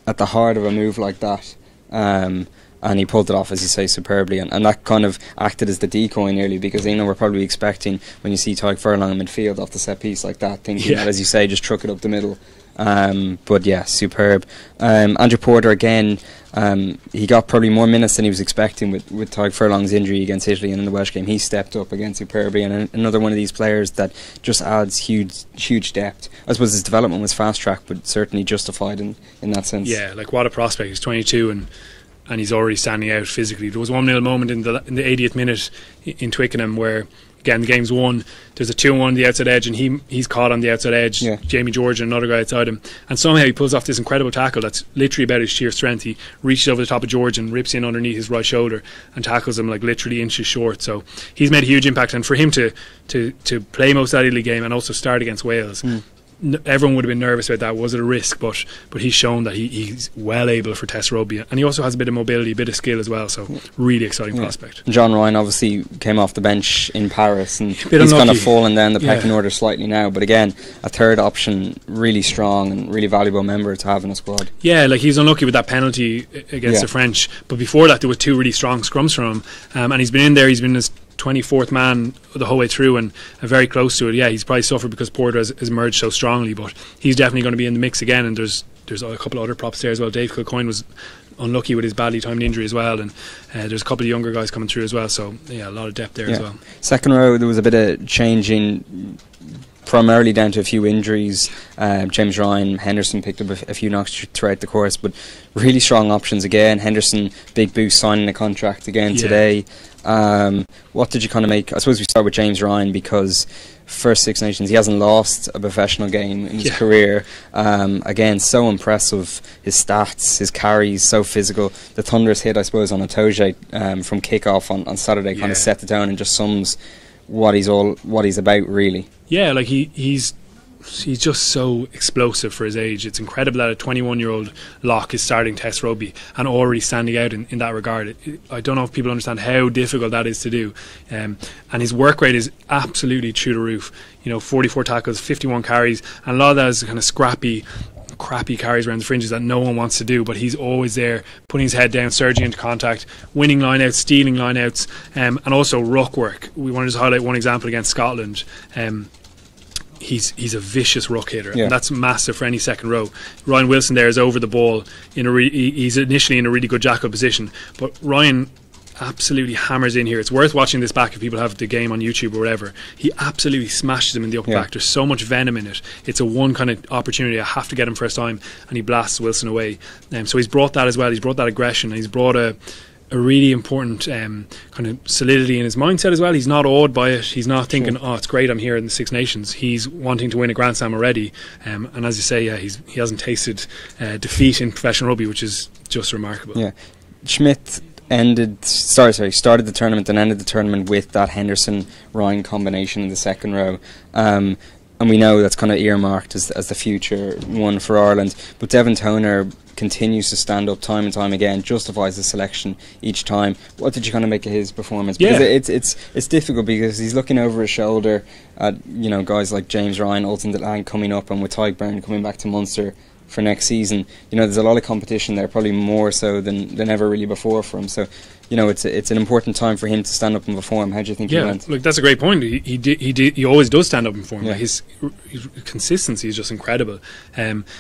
at the heart of a move like that, and he pulled it off, as you say, superbly, and that kind of acted as the decoy nearly, because we're probably expecting, when you see Tyg Furlong in midfield off the set piece like that, thinking that, as you say, just truck it up the middle. But yeah, superb. Andrew Porter again, he got probably more minutes than he was expecting with Tyg Furlong's injury against Italy, and in the Welsh game he stepped up again superbly, and another one of these players that just adds huge depth. I suppose his development was fast tracked, but certainly justified in that sense. Yeah, like, what a prospect. He's 22 and he's already standing out physically. There was 1-0 moment in the 80th minute in Twickenham where, again, the game's won. There's a 2-1 on the outside edge, and he's caught on the outside edge. Jamie George and another guy outside him, and somehow he pulls off this incredible tackle that's literally about his sheer strength. He reaches over the top of George and rips in underneath his right shoulder and tackles him like literally inches short. So he's made a huge impact, and for him to play most of that Italy game and also start against Wales, everyone would have been nervous about that. Was it a risk? But he's shown that he's well able for Test rugby, and he also has a bit of mobility, a bit of skill as well. So really exciting prospect. John Ryan obviously came off the bench in Paris, and he's kind of fallen down the pecking order slightly now. But again, a third option, really strong and really valuable member to have in a squad. Yeah, like he's unlucky with that penalty against the French, but before that there were 2 really strong scrums from him, and he's been in there. He's been his 24th man the whole way through, and very close to it. Yeah, he's probably suffered because Porter has emerged so strongly, but he's definitely going to be in the mix again. And there's a couple of other props there as well. Dave Kilcoyne was unlucky with his badly timed injury as well, and there's a couple of younger guys coming through as well. So yeah, a lot of depth there as well. Second row, there was a bit of changing, primarily down to a few injuries. James Ryan, Henderson picked up a few knocks throughout the course, but really strong options again. Henderson, big boost, signing a contract again today. What did you kind of make? I suppose we start with James Ryan, because first Six Nations, he hasn't lost a professional game in his career. Again, so impressive, his stats, his carries, so physical. The thunderous hit, I suppose, on a Toje from kickoff on Saturday kind of set the tone and just sums what he's about, really. Yeah, like he's just so explosive for his age. It's incredible that a 21-year-old lock is starting Test rugby and already standing out in that regard. I don't know if people understand how difficult that is to do. And his work rate is absolutely through the roof. 44 tackles, 51 carries, and a lot of that is kind of crappy carries around the fringes that no one wants to do, but he's always there, putting his head down, surging into contact, winning lineouts, stealing lineouts, and also ruck work. We want to just highlight one example against Scotland. He's a vicious ruck hitter, and that's massive for any second row. Ryan Wilson there is over the ball he's initially in a really good jackal position, but Ryan absolutely hammers in here. It's worth watching this back if people have the game on YouTube or whatever. He absolutely smashes him in the upper back. There's so much venom in it. It's a one kind of opportunity. I have to get him first time, and he blasts Wilson away. So he's brought that as well. He's brought that aggression, and he's brought a really important kind of solidity in his mindset as well. He's not awed by it. He's not thinking, oh, it's great, I'm here in the Six Nations. He's wanting to win a Grand Slam already. And as you say, he hasn't tasted defeat in professional rugby, which is just remarkable. Yeah, Schmidt started the tournament and ended the tournament with that Henderson-Ryan combination in the second row. And we know that's kind of earmarked as the future one for Ireland. But Devon Toner continues to stand up time and time again, justifies the selection each time. What did you kind of make of his performance? Because it's difficult, because he's looking over his shoulder at guys like James Ryan, Ultan Dillane coming up, and with Tyke Byrne coming back to Munster for next season. There's a lot of competition there, probably more so than ever really before for him. So it's an important time for him to stand up and perform. How do you think he went? Look, that's a great point. He always does stand up and perform. His consistency is just incredible.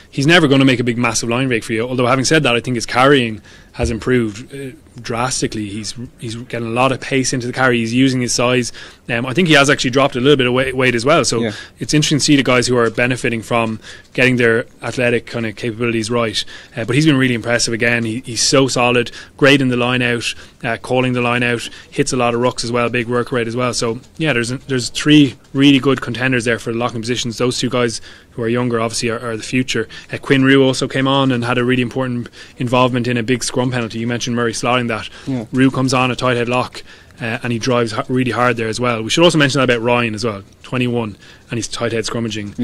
He's never going to make a big massive line break for you, although having said that, I think his carrying has improved drastically. He's getting a lot of pace into the carry. He's using his size. I think he has actually dropped a little bit of weight as well, so it's interesting to see the guys who are benefiting from getting their athletic kind of capabilities right. But he's been really impressive again. He's so solid, great in the line out, calling the line out, hits a lot of rucks as well, big work rate as well. So there's 3 really good contenders there for the locking positions. Those 2 guys who are younger obviously are the future. Quinn Rue also came on and had a really important involvement in a big scrum penalty. You mentioned Murray slotting that. Rue comes on a tight head lock, and he drives really hard there as well. We should also mention that about Ryan as well, 21, and he's tight head scrummaging,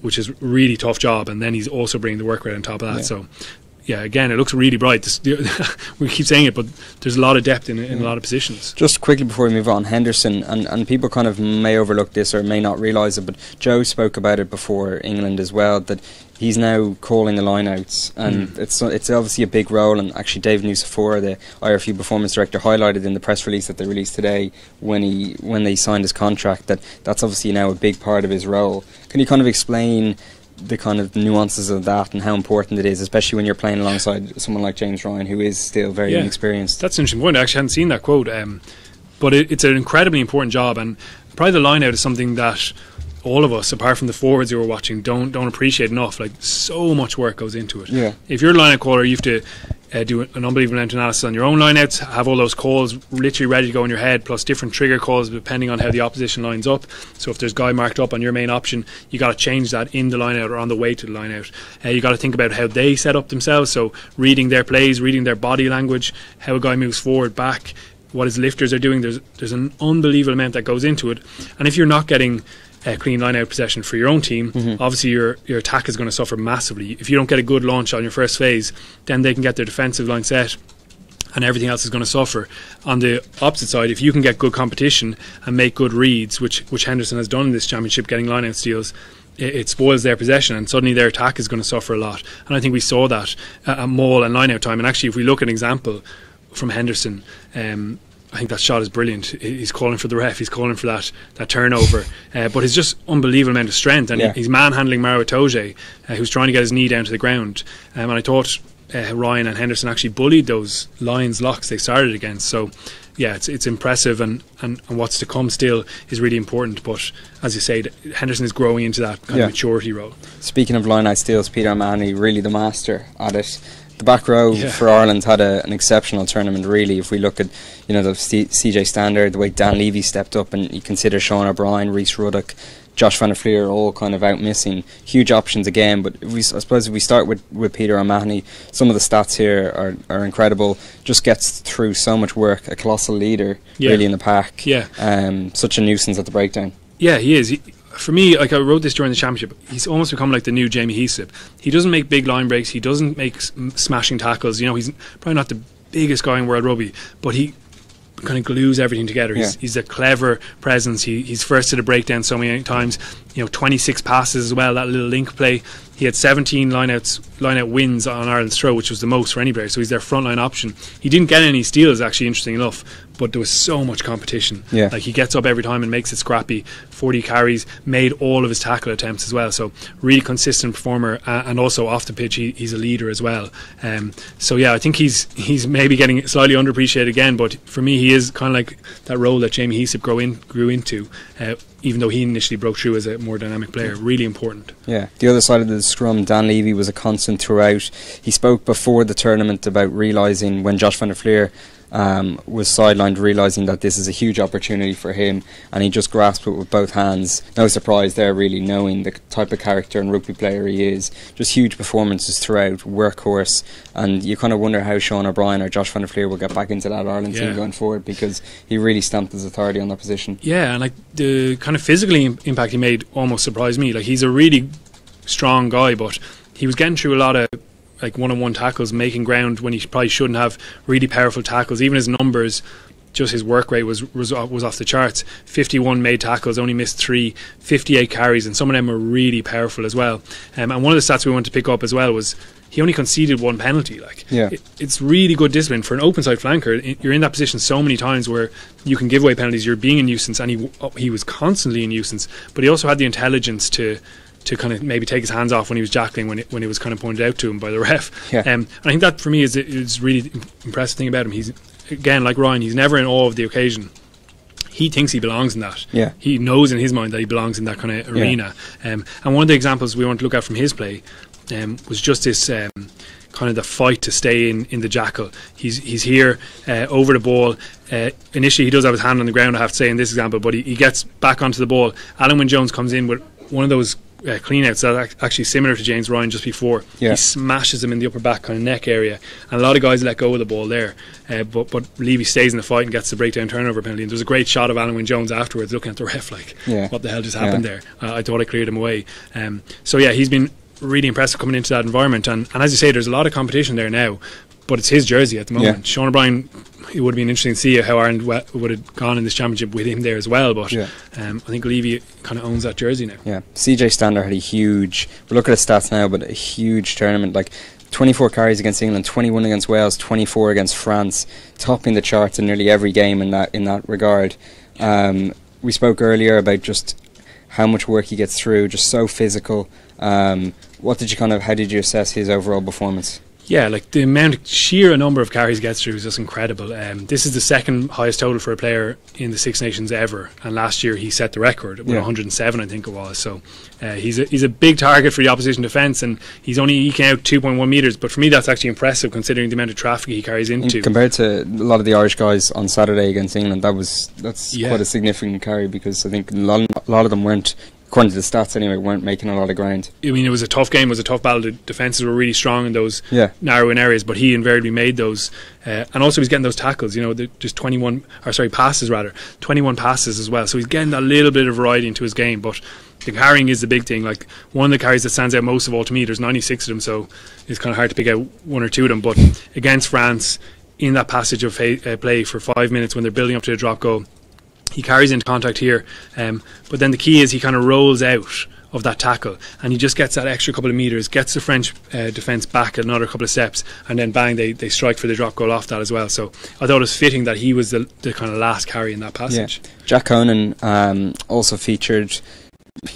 which is a really tough job, and then he's also bringing the work rate on top of that. So again, it looks really bright. We keep saying it, but there's a lot of depth in a lot of positions. Just quickly before we move on, Henderson, and people kind of may overlook this or may not realise it, but Joe spoke about it before England as well, that he's now calling the lineouts, and it's obviously a big role. And actually, Dave Nusafora, the IRFU performance director, highlighted in the press release that they released today when they signed his contract that's obviously now a big part of his role. Can you kind of explain the kind of nuances of that and how important it is, especially when you're playing alongside someone like James Ryan, who is still very inexperienced? That's an interesting point. I actually hadn't seen that quote, but it's an incredibly important job, and probably the line out is something that all of us, apart from the forwards who are watching, don't appreciate enough. Like, so much work goes into it. If you're a line out caller, you have to do an unbelievable amount of analysis on your own lineouts, have all those calls literally ready to go in your head, plus different trigger calls depending on how the opposition lines up. So if there's a guy marked up on your main option, you got to change that in the lineout or on the way to the lineout. You got to think about how they set up themselves, so reading their plays, reading their body language, how a guy moves forward, back, what his lifters are doing. There's an unbelievable amount that goes into it, and if you're not getting clean line-out possession for your own team, obviously your attack is going to suffer massively. If you don't get a good launch on your first phase, then they can get their defensive line set and everything else is going to suffer. On the opposite side, if you can get good competition and make good reads, which Henderson has done in this championship, getting line-out steals, it spoils their possession and suddenly their attack is going to suffer a lot. And I think we saw that at maul and line-out time. And actually, if we look at an example from Henderson, I think that shot is brilliant. He's calling for the ref, he's calling for that turnover, but it's just unbelievable amount of strength, and he's manhandling Maro Itoje, who's trying to get his knee down to the ground, and I thought Ryan and Henderson actually bullied those Lions locks they started against. So yeah, it's impressive, and what's to come still is really important. But as you say, Henderson is growing into that kind of maturity role. Speaking of line-out steals, Peter O'Mahony, really the master at it. The back row for Ireland had an exceptional tournament, really. If we look at, the CJ Standard, the way Dan Levy stepped up, and you consider Sean O'Brien, Rhys Ruddock, Josh Van der Fleer all kind of out missing. Huge options again, but I suppose if we start with Peter O'Mahony, some of the stats here are incredible. Just gets through so much work, a colossal leader really in the pack. Such a nuisance at the breakdown. Yeah, he is. For me, like I wrote this during the championship, he's almost become like the new Jamie Heaslip. He doesn't make big line breaks, he doesn't make smashing tackles. He's probably not the biggest guy in world rugby, but he kind of glues everything together. He's a clever presence. He's first to the breakdown so many times. 26 passes as well, that little link play. He had 17 line-out wins on Ireland's throw, which was the most for any player, so he's their frontline option. He didn't get any steals, actually, interesting enough, but there was so much competition. Like, he gets up every time and makes it scrappy. 40 carries, made all of his tackle attempts as well, so really consistent performer, and also off the pitch he's a leader as well. So yeah, I think he's maybe getting slightly underappreciated again, but for me he is kind of like that role that Jamie Heaslip grew into, even though he initially broke through as a more dynamic player. Really important. The other side of the scrum, Dan Levy was a constant throughout. He spoke before the tournament about realising, when Josh Van der Fleer was sidelined, realising that this is a huge opportunity for him, and he just grasped it with both hands. No surprise there, really, knowing the type of character and rugby player he is. Just huge performances throughout, workhorse, and you kind of wonder how Sean O'Brien or Josh Van der Fleer will get back into that Ireland team going forward, because he really stamped his authority on that position. And like the kind of physical impact he made almost surprised me. Like, he's a really strong guy, but he was getting through a lot of like one-on-one tackles, making ground when he probably shouldn't have. Really powerful tackles. Even his numbers, just his work rate was off the charts. 51 made tackles, only missed 3. 58 carries, and some of them were really powerful as well. And one of the stats we wanted to pick up as well was he only conceded 1 penalty. It's really good discipline for an open side flanker. You're in that position so many times where you can give away penalties. You're being a nuisance, and he was constantly a nuisance. But he also had the intelligence to kind of maybe take his hands off when he was jackling, when it was kind of pointed out to him by the ref. And I think that for me is really impressive thing about him. He's, again, like Ryan, he's never in awe of the occasion. He thinks he belongs in that. He knows in his mind that he belongs in that kind of arena. And one of the examples we want to look at from his play was just this kind of the fight to stay in the jackal. He's here over the ball. Initially he does have his hand on the ground, I have to say, in this example, but he gets back onto the ball. Alan Wynne-Jones comes in with one of those clean outs that are actually similar to James Ryan just before. He smashes him in the upper back kind of neck area, and a lot of guys let go of the ball there, but Levy stays in the fight and gets the breakdown turnover penalty. And there's a great shot of Alan Wynne-Jones afterwards looking at the ref like, what the hell just happened there? I thought I cleared him away. So yeah, he's been really impressive coming into that environment, and as you say, there's a lot of competition there now, but it's his jersey at the moment. Sean O'Brien, it would have been interesting to see how Ireland would have gone in this championship with him there as well, but I think Levy kind of owns that jersey now. CJ Standard had a huge, we look at his stats now, but a huge tournament, like 24 carries against England, 21 against Wales, 24 against France, topping the charts in nearly every game in that regard. We spoke earlier about just how much work he gets through, just so physical. How did you assess his overall performance? Like the sheer number of carries he gets through is just incredible. This is the second highest total for a player in the Six Nations ever, and last year he set the record with 107, I think it was. So he's a big target for the opposition defence, and he's only eking out 2.1 metres, but for me that's actually impressive considering the amount of traffic he carries into. Compared to a lot of the Irish guys on Saturday against England, that's quite a significant carry, because I think a lot of them weren't according to the stats anyway, weren't making a lot of ground. I mean, it was a tough game, it was a tough battle. The defences were really strong in those Yeah. narrowing areas, but he invariably made those. And also he's getting those tackles, you know, just 21 passes as well. So he's getting a little bit of variety into his game, but the carrying is the big thing. Like, one of the carries that stands out most of all to me, there's 96 of them, so it's kind of hard to pick out one or two of them. But against France, in that passage of play for 5 minutes when they're building up to a drop goal, he carries into contact here, but then the key is he kind of rolls out of that tackle and he just gets that extra couple of metres, gets the French defence back another couple of steps, and then bang, they strike for the drop goal off that as well. So I thought it was fitting that he was the kind of last carry in that passage. Yeah. Jack Conan also featured.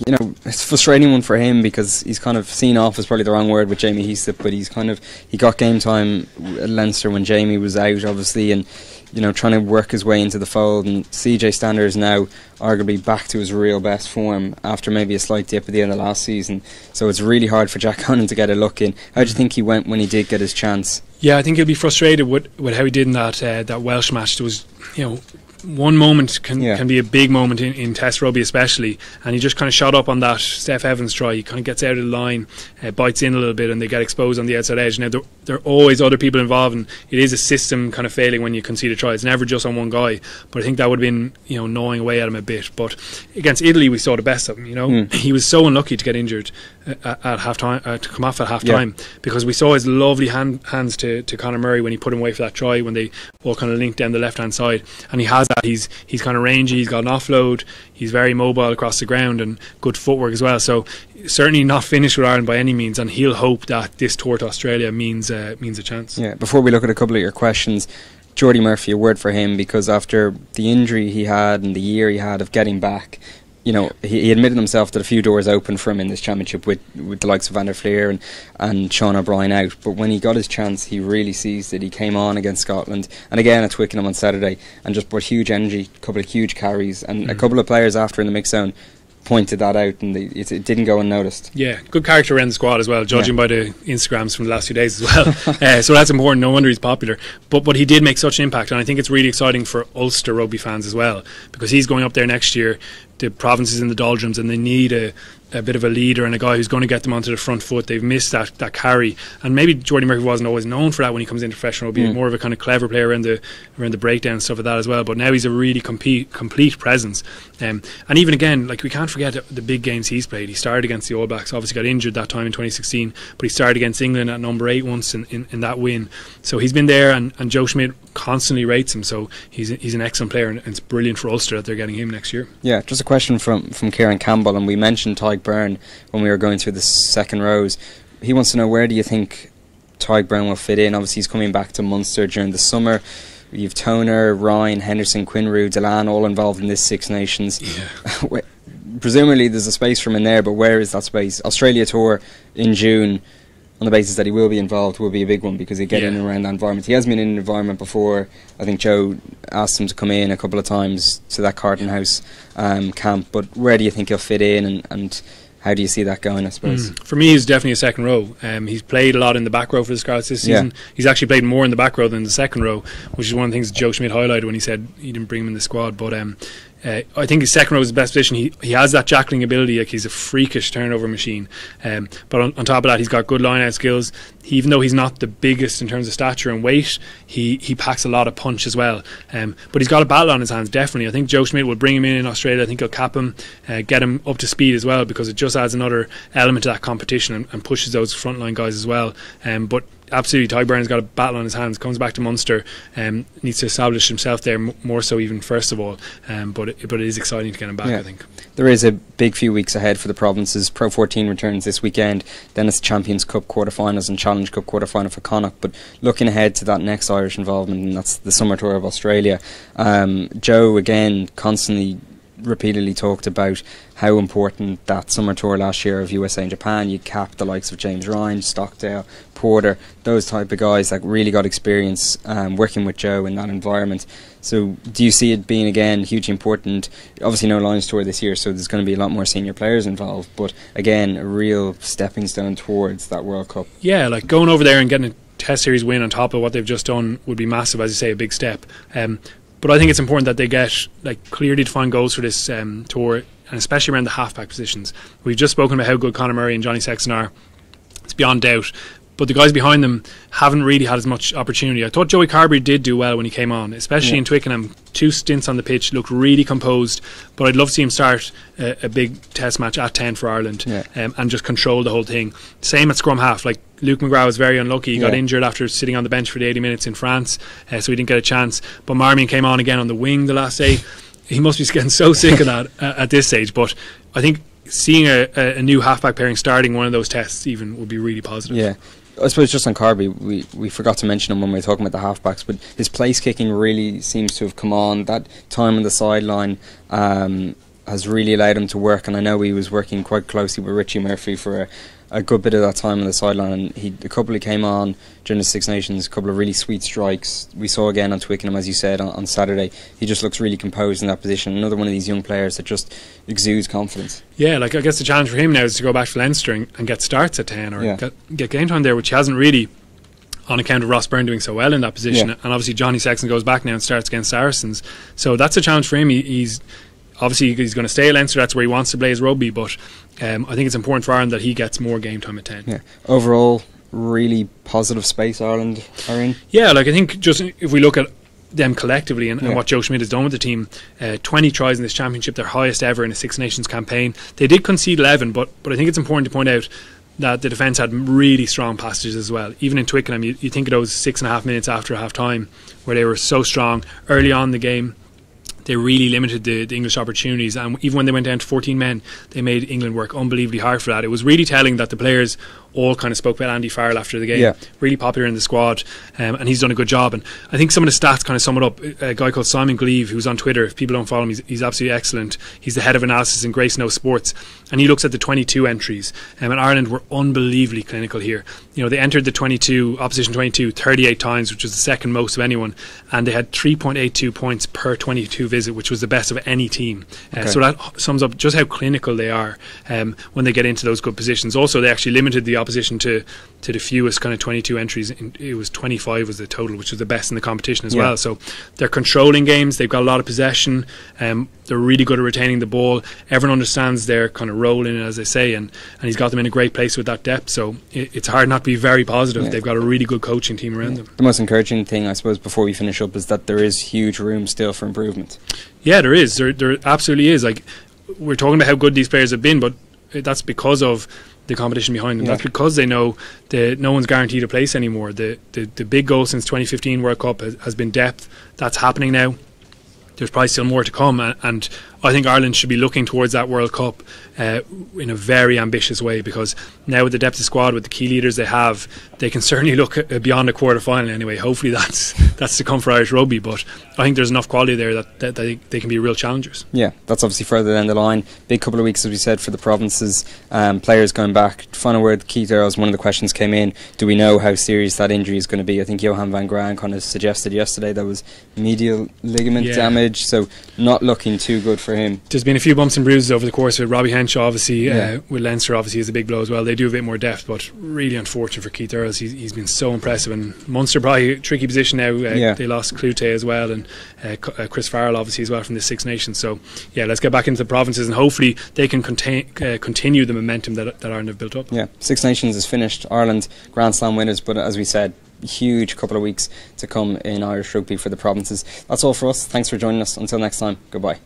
You know, it's a frustrating one for him because he's kind of seen off is probably the wrong word with Jamie Heaslip, but he got game time at Leinster when Jamie was out, obviously, and you know, trying to work his way into the fold. And CJ Stander is now arguably back to his real best form after maybe a slight dip at the end of last season. So it's really hard for Jack Conan to get a look in. How do you think he went when he did get his chance? Yeah, I think he'll be frustrated with how he did in that Welsh match. There was, you know, one moment can be a big moment in Test rugby especially, and he just kind of shot up on that Steph Evans try. He kind of gets out of the line, bites in a little bit, and they get exposed on the outside edge. Now there are always other people involved, and it is a system kind of failing when you concede a try. It's never just on one guy, but I think that would have been, you know, gnawing away at him a bit. But against Italy we saw the best of him, you know. He was so unlucky to get injured at half time, to come off at half time, because we saw his lovely hands to Conor Murray when he put him away for that try, when they all kind of linked down the left hand side, and he has that. He's kind of rangy, he's got an offload, he's very mobile across the ground, and good footwork as well. So certainly not finished with Ireland by any means, and he'll hope that this tour to Australia means a chance. Yeah. Before we look at a couple of your questions, Jordy Murphy, a word for him, because after the injury he had and the year he had of getting back, you know, he admitted himself that a few doors opened for him in this championship with the likes of Van der Fleer and Sean O'Brien out. But when he got his chance, he really seized it. He came on against Scotland, and again at Twickenham on Saturday, and just brought huge energy, a couple of huge carries, and a couple of players after in the mix zone pointed that out, and it didn't go unnoticed. Yeah, good character around the squad as well, judging by the Instagrams from the last few days as well. So that's important. No wonder he's popular. But he did make such an impact, and I think it's really exciting for Ulster rugby fans as well, because he's going up there next year. The province is in the doldrums, and they need a bit of a leader and a guy who's going to get them onto the front foot. They've missed that carry, and maybe Jordy Murphy wasn't always known for that when he comes into professional rugby. More of a kind of clever player around the breakdown and stuff like that as well. But now he's a really complete presence, and even again, like, we can't forget the big games he's played. He started against the All Blacks, obviously got injured that time in 2016, but he started against England at number 8 once in that win. So he's been there, and Joe Schmidt constantly rates him. So he's an excellent player, and it's brilliant for Ulster that they're getting him next year. Yeah, just a question from Kieran Campbell, and we mentioned Tyke Byrne when we were going through the second rows. He wants to know, where do you think Tyke Byrne will fit in? Obviously he's coming back to Munster during the summer. You've Toner, Ryan, Henderson, Quinrue, Delan all involved in this Six Nations. Yeah. Presumably there's a space for him in there, but where is that space? Australia tour in June, on the basis that he will be involved, will be a big one, because he'll get in and around that environment. He has been in an environment before. I think Joe asked him to come in a couple of times to that Carton House camp, but where do you think he'll fit in, and how do you see that going, I suppose? For me, he's definitely a second row. He's played a lot in the back row for the Scarlets this season. He's actually played more in the back row than the second row, which is one of the things Joe Schmidt highlighted when he said he didn't bring him in the squad. But I think his second row is the best position. He has that jackling ability, like, he's a freakish turnover machine. But on top of that, he's got good line-out skills. Even though he's not the biggest in terms of stature and weight, he packs a lot of punch as well. But he's got a battle on his hands, definitely. I think Joe Schmidt will bring him in Australia. I think he'll cap him, get him up to speed as well, because it just adds another element to that competition and pushes those frontline guys as well. But absolutely, Tyke Byrne's got a battle on his hands, comes back to Munster, needs to establish himself there more so even first of all, but it is exciting to get him back. I think there is a big few weeks ahead for the provinces. Pro 14 returns this weekend, then it's Champions Cup quarterfinals and Challenge Cup quarterfinal for Connacht. But looking ahead to that next Irish involvement, and that's the summer tour of Australia, Joe again repeatedly talked about how important that summer tour last year of USA and Japan. You capped the likes of James Ryan, Stockdale, Porter, those type of guys that really got experience working with Joe in that environment. So do you see it being again hugely important? Obviously no Lions tour this year, so there's going to be a lot more senior players involved, but again a real stepping stone towards that World Cup. Yeah, like going over there and getting a Test series win on top of what they've just done would be massive, as you say, a big step. But I think it's important that they get like clearly defined goals for this tour and especially around the halfback positions. We've just spoken about how good Conor Murray and Johnny Sexton are. It's beyond doubt. But the guys behind them haven't really had as much opportunity. I thought Joey Carberry did do well when he came on, especially in Twickenham. 2 stints on the pitch, looked really composed. But I'd love to see him start a big test match at 10 for Ireland, and just control the whole thing. Same at scrum half. Like Luke McGrath was very unlucky. He got injured after sitting on the bench for the 80 minutes in France, so he didn't get a chance. But Marmion came on again on the wing the last day. He must be getting so sick of that at this stage. But I think seeing a new halfback pairing starting one of those tests even would be really positive. Yeah. I suppose just on Carby, we forgot to mention him when we were talking about the halfbacks, but his place kicking really seems to have come on. That time on the sideline has really allowed him to work, and I know he was working quite closely with Richie Murphy for a good bit of that time on the sideline. And a couple he came on during the Six Nations, a couple of really sweet strikes. We saw again on Twickenham, as you said, on Saturday. He just looks really composed in that position. Another one of these young players that just exudes confidence. Yeah, like I guess the challenge for him now is to go back to Leinster and get starts at 10 or get game time there, which he hasn't really, on account of Ross Byrne doing so well in that position. And obviously Johnny Sexton goes back now and starts against Saracens. So that's a challenge for him. He's obviously he's going to stay at Leinster, that's where he wants to play his rugby, but I think it's important for Ireland that he gets more game time at 10. Yeah. Overall, really positive space Ireland are in. Yeah, like I think just if we look at them collectively and what Joe Schmidt has done with the team, 20 tries in this championship, their highest ever in a Six Nations campaign. They did concede 11, but I think it's important to point out that the defence had really strong passages as well. Even in Twickenham, you think of those 6.5 minutes after half time where they were so strong early on in the game. They really limited the English opportunities, and even when they went down to 14 men, they made England work unbelievably hard for that. It was really telling that the players all kind of spoke about Andy Farrell after the game. Really popular in the squad, and he's done a good job. And I think some of the stats kind of sum it up. A guy called Simon Gleave, who's on Twitter, if people don't follow him, he's absolutely excellent. He's the head of analysis in Grace No Sports, and he looks at the 22 entries, and Ireland were unbelievably clinical here. You know, they entered the opposition 22 38 times, which was the second most of anyone, and they had 3.82 points per 22 visit, which was the best of any team. So that sums up just how clinical they are when they get into those good positions. Also, they actually limited the opposition to the fewest kind of 22 entries. It was 25 was the total, which was the best in the competition as well. So they're controlling games, they've got a lot of possession, they're really good at retaining the ball. Everyone understands their kind of role in it, as they say, and he's got them in a great place with that depth. So it's hard not to be very positive. They've got a really good coaching team around them. The most encouraging thing, I suppose, before we finish up, is that there is huge room still for improvement. Yeah, there is. There absolutely is. Like, we're talking about how good these players have been, but that's because of the competition behind them. That's because they know that no one's guaranteed a place anymore. The big goal since 2015 World Cup has been depth. That's happening now. There's probably still more to come, and I think Ireland should be looking towards that World Cup in a very ambitious way, because now with the depth of squad, with the key leaders they have, they can certainly look beyond a quarter final anyway. Hopefully that's to come for Irish rugby, but I think there's enough quality there that they can be real challengers. Yeah, that's obviously further down the line. Big couple of weeks, as we said, for the provinces, players going back. Final word, Keith Earls, one of the questions came in, do we know how serious that injury is going to be? I think Johan van Graan kind of suggested yesterday that was medial ligament damage, so not looking too good for him. There's been a few bumps and bruises over the course with Robbie Henshaw, obviously, with Leinster obviously is a big blow as well. They do a bit more depth, but really unfortunate for Keith Earls. He's been so impressive, and Munster probably a tricky position now. They lost Clute as well, and Chris Farrell obviously as well from the Six Nations. So yeah, let's get back into the provinces, and hopefully they can continue the momentum that Ireland have built up. Yeah, Six Nations is finished. Ireland Grand Slam winners, but as we said, huge couple of weeks to come in Irish rugby for the provinces. That's all for us. Thanks for joining us. Until next time, goodbye.